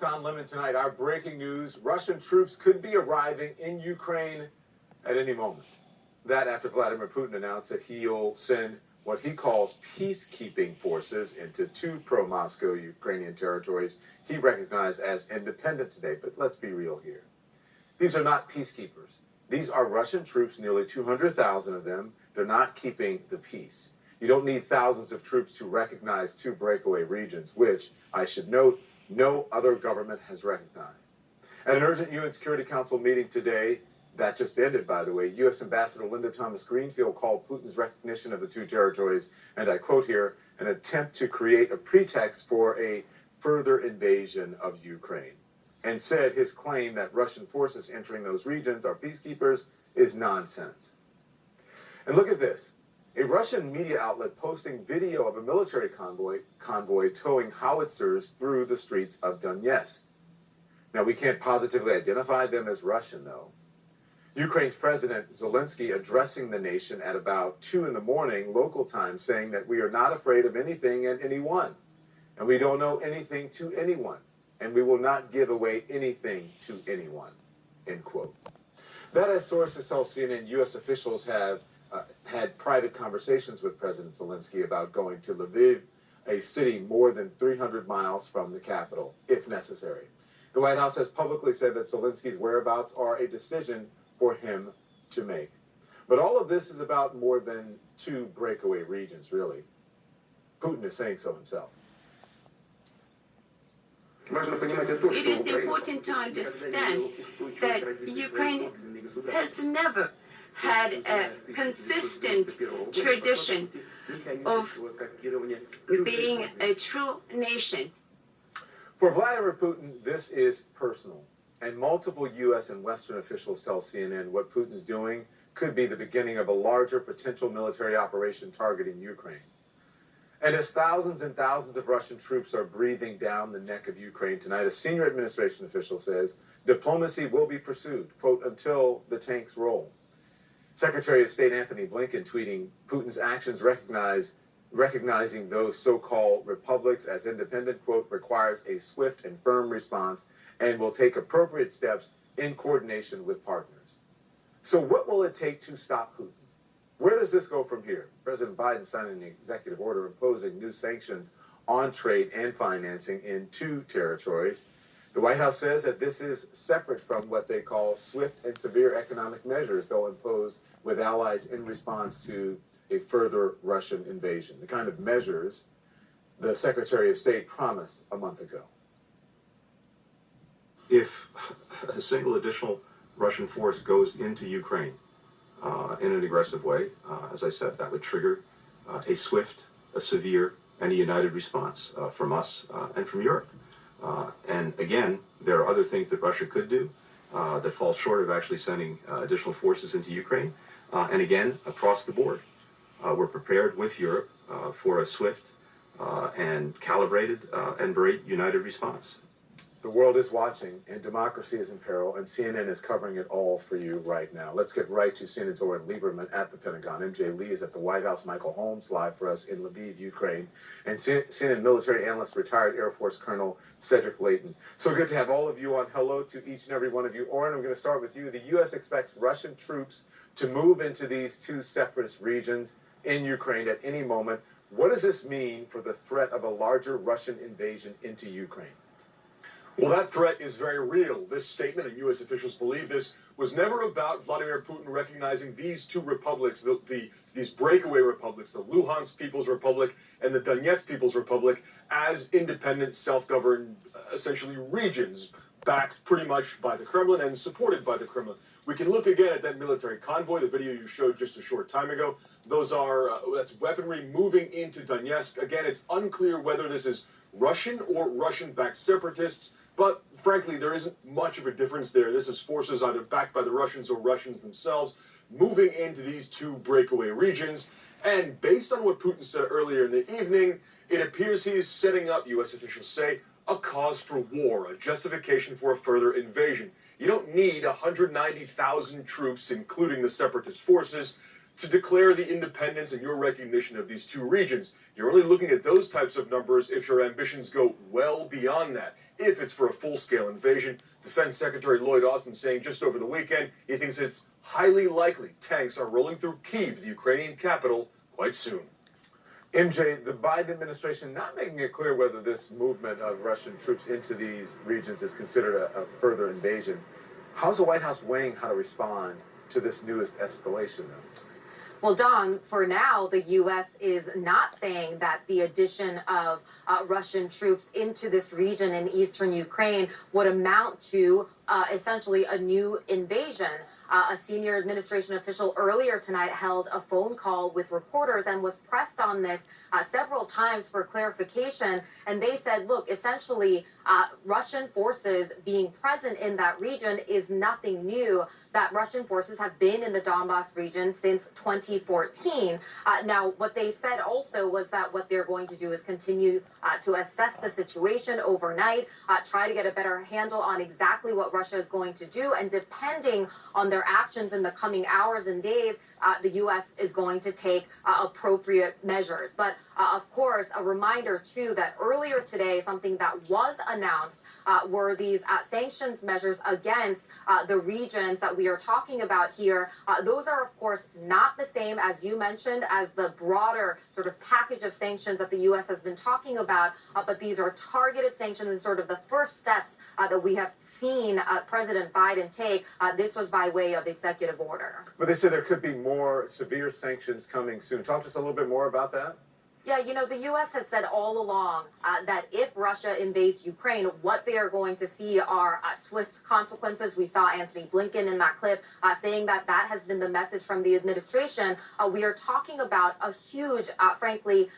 Tom Lemon tonight. Our breaking news: Russian troops could be arriving in Ukraine at any moment. That after Vladimir Putin announced that he'll send what he calls peacekeeping forces into two pro-Moscow Ukrainian territories he recognized as independent today. But let's be real here. These are not peacekeepers. These are Russian troops, nearly 200,000 of them. They're not keeping the peace. You don't need thousands of troops to recognize two breakaway regions, which, I should note, no other government has recognized. At an urgent UN Security Council meeting today, that just ended, by the way, U.S. Ambassador Linda Thomas-Greenfield called Putin's recognition of the two territories, and I quote here, an attempt to create a pretext for a further invasion of Ukraine, and said his claim that Russian forces entering those regions are peacekeepers is nonsense. And look at this. A Russian media outlet posting video of a military convoy towing howitzers through the streets of Donetsk. Now, we can't positively identify them as Russian, though. Ukraine's President Zelensky addressing the nation at about 2 in the morning local time, saying that we are not afraid of anything and anyone, and we don't know anything to anyone, and we will not give away anything to anyone, end quote. That, as sources tell CNN, U.S. officials have had private conversations with President Zelensky about going to Lviv, a city more than 300 miles from the capital, if necessary. The White House has publicly said that Zelensky's whereabouts are a decision for him to make. But all of this is about more than two breakaway regions, really. Putin is saying so himself. It is important to understand that Ukraine has never had a consistent tradition of being a true nation. For Vladimir Putin, this is personal. And multiple U.S. and Western officials tell CNN what Putin's doing could be the beginning of a larger potential military operation targeting Ukraine. And as thousands and thousands of Russian troops are breathing down the neck of Ukraine tonight, a senior administration official says diplomacy will be pursued, quote, until the tanks roll. Secretary of State Anthony Blinken tweeting, Putin's actions recognizing those so-called republics as independent, quote, requires a swift and firm response and will take appropriate steps in coordination with partners. So what will it take to stop Putin? Where does this go from here? President Biden signed an executive order imposing new sanctions on trade and financing in two territories. The White House says that this is separate from what they call swift and severe economic measures they'll impose with allies in response to a further Russian invasion, the kind of measures the Secretary of State promised a month ago. If a single additional Russian force goes into Ukraine in an aggressive way, as I said, that would trigger a swift, a severe, and a united response from us and from Europe. And again, there are other things that Russia could do that fall short of actually sending additional forces into Ukraine. And again, across the board, we're prepared with Europe for a swift and calibrated and very united response. The world is watching, and democracy is in peril, and CNN is covering it all for you right now. Let's get right to CNN's Oren Lieberman at the Pentagon. MJ Lee is at the White House. Michael Holmes live for us in Lviv, Ukraine. And CNN military analyst, retired Air Force Colonel Cedric Layton. So good to have all of you on. Hello to each and every one of you. Oren, I'm going to start with you. The U.S. expects Russian troops to move into these two separatist regions in Ukraine at any moment. What does this mean for the threat of a larger Russian invasion into Ukraine? Well, that threat is very real. This statement, and U.S. officials believe this, was never about Vladimir Putin recognizing these two republics, these breakaway republics, the Luhansk People's Republic and the Donetsk People's Republic, as independent, self-governed, essentially regions, backed pretty much by the Kremlin and supported by the Kremlin. We can look again at that military convoy, the video you showed just a short time ago. That's weaponry moving into Donetsk. Again, it's unclear whether this is Russian or Russian-backed separatists, but frankly, there isn't much of a difference there. This is forces either backed by the Russians or Russians themselves moving into these two breakaway regions. And based on what Putin said earlier in the evening, it appears he is setting up, U.S. officials say, a cause for war, a justification for a further invasion. You don't need 190,000 troops, including the separatist forces, to declare the independence and your recognition of these two regions. You're only looking at those types of numbers if your ambitions go well beyond that. If it's for a full-scale invasion, Defense Secretary Lloyd Austin saying just over the weekend he thinks it's highly likely tanks are rolling through Kyiv, the Ukrainian capital, quite soon. MJ, the Biden administration not making it clear whether this movement of Russian troops into these regions is considered a further invasion. How's the White House weighing how to respond to this newest escalation, though? Well, Don, for now, the U.S. is not saying that the addition of Russian troops into this region in eastern Ukraine would amount to essentially a new invasion. A senior administration official earlier tonight held a phone call with reporters and was pressed on this several times for clarification. And they said, look, essentially, Russian forces being present in that region is nothing new, that Russian forces have been in the Donbass region since 2014. Now, what they said also was that what they're going to do is continue to assess the situation overnight, try to get a better handle on exactly what Russia is going to do, and depending on their actions in the coming hours and days, the U.S. is going to take appropriate measures. But of course, a reminder, too, that earlier today, something that was announced were these sanctions measures against the regions that we are talking about here. Those are, of course, not the same, as you mentioned, as the broader sort of package of sanctions that the U.S. has been talking about. But these are targeted sanctions and sort of the first steps that we have seen President Biden take. This was by way of executive order. But they said there could be more severe sanctions coming soon. Talk to us a little bit more about that. Yeah, you know, the U.S. has said all along that if Russia invades Ukraine, what they are going to see are swift consequences. We saw Antony Blinken in that clip saying that that has been the message from the administration. We are talking about a huge, frankly,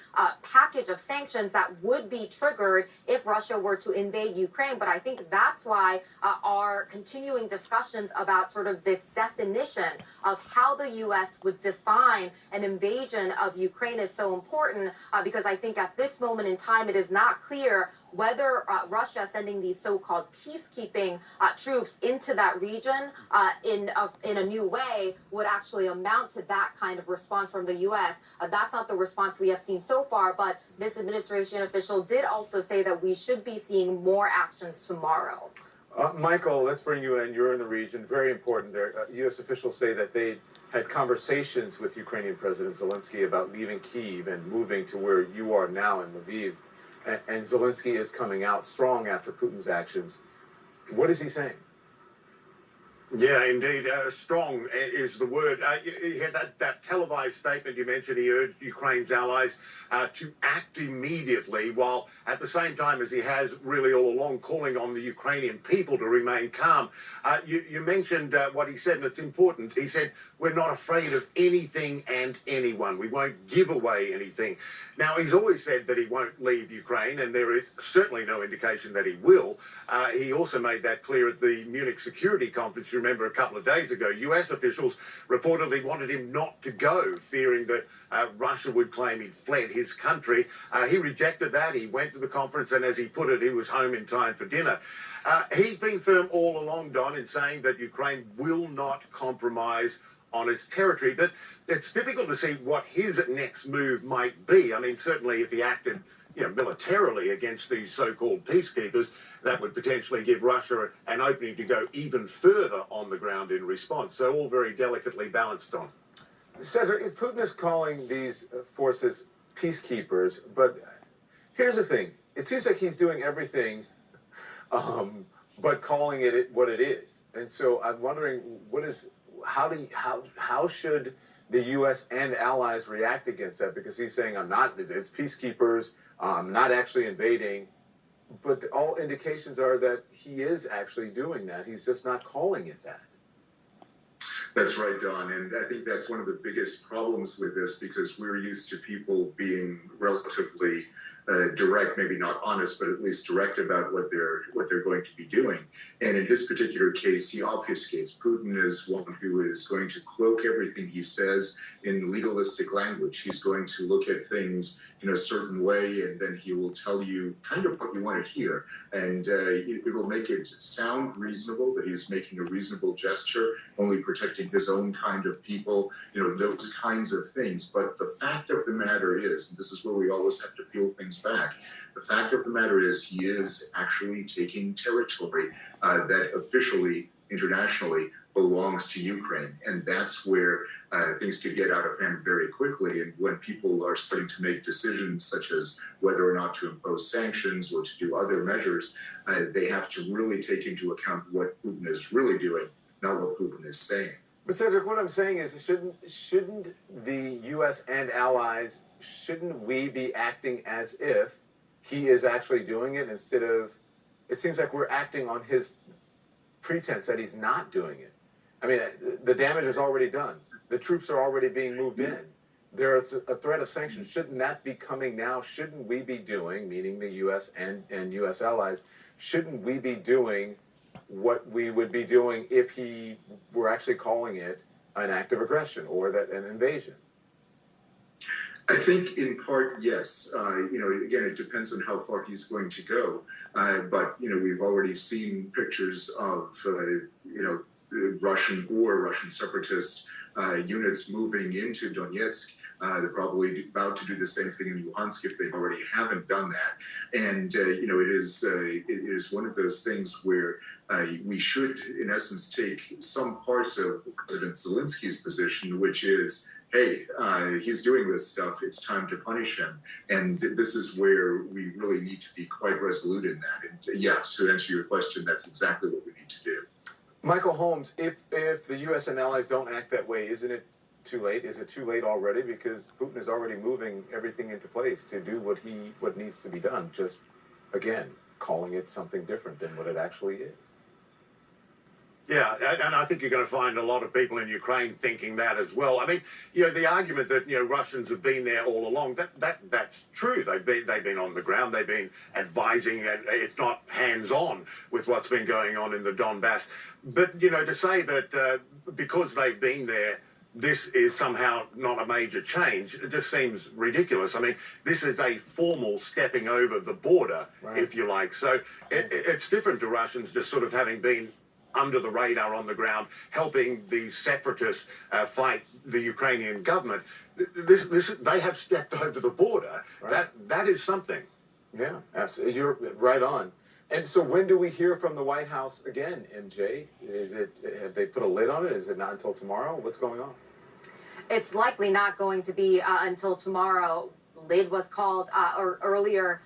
package of sanctions that would be triggered if Russia were to invade Ukraine. But I think that's why our continuing discussions about sort of this definition of how the U.S. would define an invasion of Ukraine is so important. Because I think at this moment in time, it is not clear whether Russia sending these so-called peacekeeping troops into that region in a new way would actually amount to that kind of response from the U.S. That's not the response we have seen so far, but this administration official did also say that we should be seeing more actions tomorrow. Michael, let's bring you in. You're in the region. Very important there. U.S. officials say that they had conversations with Ukrainian President Zelensky about leaving Kyiv and moving to where you are now in Lviv. And Zelensky is coming out strong after Putin's actions. What is he saying? Yeah, indeed. Strong is the word. He had that televised statement you mentioned. He urged Ukraine's allies to act immediately, while at the same time as he has really all along calling on the Ukrainian people to remain calm. You mentioned what he said, and it's important. He said, we're not afraid of anything and anyone. We won't give away anything. Now, he's always said that he won't leave Ukraine, and there is certainly no indication that he will. He also made that clear at the Munich Security Conference. You remember a couple of days ago, US officials reportedly wanted him not to go, fearing that Russia would claim he'd fled his country. He rejected that. He went to the conference, and as he put it, he was home in time for dinner. He's been firm all along, Don, in saying that Ukraine will not compromise on its territory, but it's difficult to see what his next move might be. I mean, certainly if he acted militarily against these so-called peacekeepers, that would potentially give Russia an opening to go even further on the ground in response. So all very delicately balanced on. Cedric, Putin is calling these forces peacekeepers, but here's the thing. It seems like he's doing everything but calling it what it is. And so I'm wondering, how should the U.S. and allies react against that? Because he's saying, it's peacekeepers, I'm not actually invading. But all indications are that he is actually doing that. He's just not calling it that. That's right, Don. And I think that's one of the biggest problems with this, because we're used to people being relatively direct, maybe not honest, but at least direct about what they're going to be doing. And in his particular case, he obfuscates. Putin is one who is going to cloak everything he says in legalistic language. He's going to look at things in a certain way, and then he will tell you kind of what you want to hear. And it will make it sound reasonable, that he's making a reasonable gesture, only protecting his own kind of people, those kinds of things. But the fact of the matter is, and this is where we always have to peel things back, the fact of the matter is he is actually taking territory that officially, internationally, belongs to Ukraine. And that's where things could get out of hand very quickly. And when people are starting to make decisions such as whether or not to impose sanctions or to do other measures, they have to really take into account what Putin is really doing, not what Putin is saying. But Cedric, what I'm saying is, shouldn't the U.S. and allies, shouldn't we be acting as if he is actually doing it instead of, it seems like we're acting on his pretense that he's not doing it. I mean, the damage is already done. The troops are already being moved in. There is a threat of sanctions. Shouldn't that be coming now? Shouldn't we be doing, meaning the U.S. and U.S. allies, shouldn't we be doing what we would be doing if he were actually calling it an act of aggression or an invasion? I think in part, yes. Again, it depends on how far he's going to go. But we've already seen pictures of, Russian separatist units moving into Donetsk. They're probably about to do the same thing in Luhansk if they already haven't done that. And, it is one of those things where we should, in essence, take some parts of President Zelensky's position, which is, hey, he's doing this stuff, it's time to punish him. And this is where we really need to be quite resolute in that. And to answer your question, that's exactly what we need to do. Michael Holmes, if the U.S. and allies don't act that way, isn't it too late? Is it too late already? Because Putin is already moving everything into place to do what needs to be done. Just, again, calling it something different than what it actually is. Yeah, and I think you're going to find a lot of people in Ukraine thinking that as well. I mean, the argument that Russians have been there all along, that's true. They've been on the ground. They've been advising, and it's not hands-on with what's been going on in the Donbass. But to say that because they've been there, this is somehow not a major change, it just seems ridiculous. I mean, this is a formal stepping over the border, right, if you like. So it's different to Russians just sort of having been under the radar on the ground, helping these separatists fight the Ukrainian government. They have stepped over the border. Right. That is something. Yeah, absolutely. You're right on. And so when do we hear from the White House again, MJ? Have they put a lid on it? Is it not until tomorrow? What's going on? It's likely not going to be until tomorrow. Lid was called earlier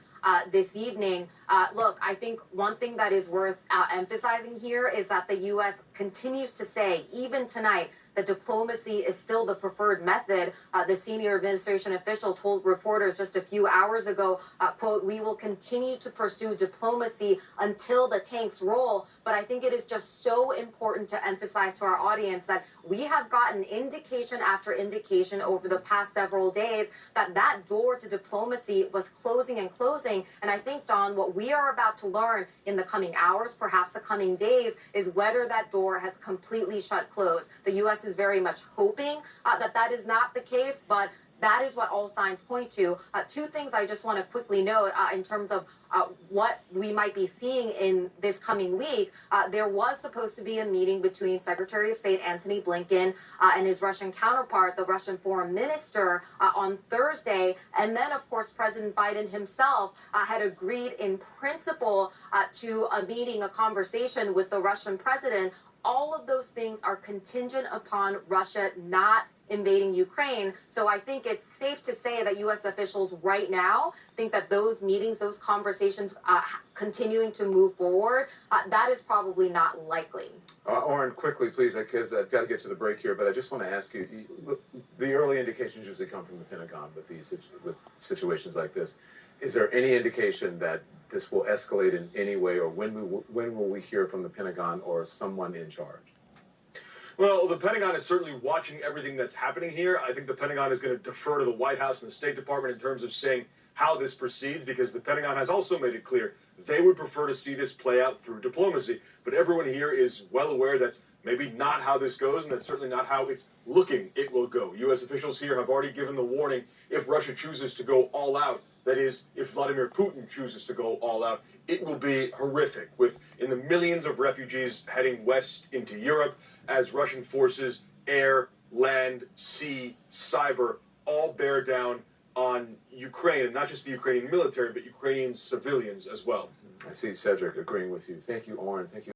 this evening. Look, I think one thing that is worth emphasizing here is that the U.S. continues to say, even tonight, that diplomacy is still the preferred method. The senior administration official told reporters just a few hours ago, quote, "We will continue to pursue diplomacy until the tanks roll." But I think it is just so important to emphasize to our audience that we have gotten indication after indication over the past several days that door to diplomacy was closing and closing. And I think, Don, what we are about to learn in the coming hours, perhaps the coming days, is whether that door has completely shut closed. The U.S. is very much hoping that is not the case, but that is what all signs point to. Two things I just want to quickly note in terms of what we might be seeing in this coming week. There was supposed to be a meeting between Secretary of State Antony Blinken and his Russian counterpart, the Russian foreign minister, on Thursday. And then, of course, President Biden himself had agreed in principle to a meeting, a conversation with the Russian president. All of those things are contingent upon Russia not invading Ukraine. So I think it's safe to say that U.S. officials right now think that those meetings, those conversations continuing to move forward, that is probably not likely. Oren, quickly, please, because I've got to get to the break here, but I just want to ask you, the early indications usually come from the Pentagon with situations like this. Is there any indication that this will escalate in any way, or when will we hear from the Pentagon or someone in charge? Well, the Pentagon is certainly watching everything that's happening here. I think the Pentagon is going to defer to the White House and the State Department in terms of saying how this proceeds, because the Pentagon has also made it clear they would prefer to see this play out through diplomacy. But everyone here is well aware that's maybe not how this goes, and that's certainly not how it's looking it will go. U.S. officials here have already given the warning if Russia chooses to go all out. That is, if Vladimir Putin chooses to go all out, it will be horrific, with in the millions of refugees heading west into Europe as Russian forces, air, land, sea, cyber, all bear down on Ukraine, and not just the Ukrainian military, but Ukrainian civilians as well. I see Cedric agreeing with you. Thank you, Oren. Thank you.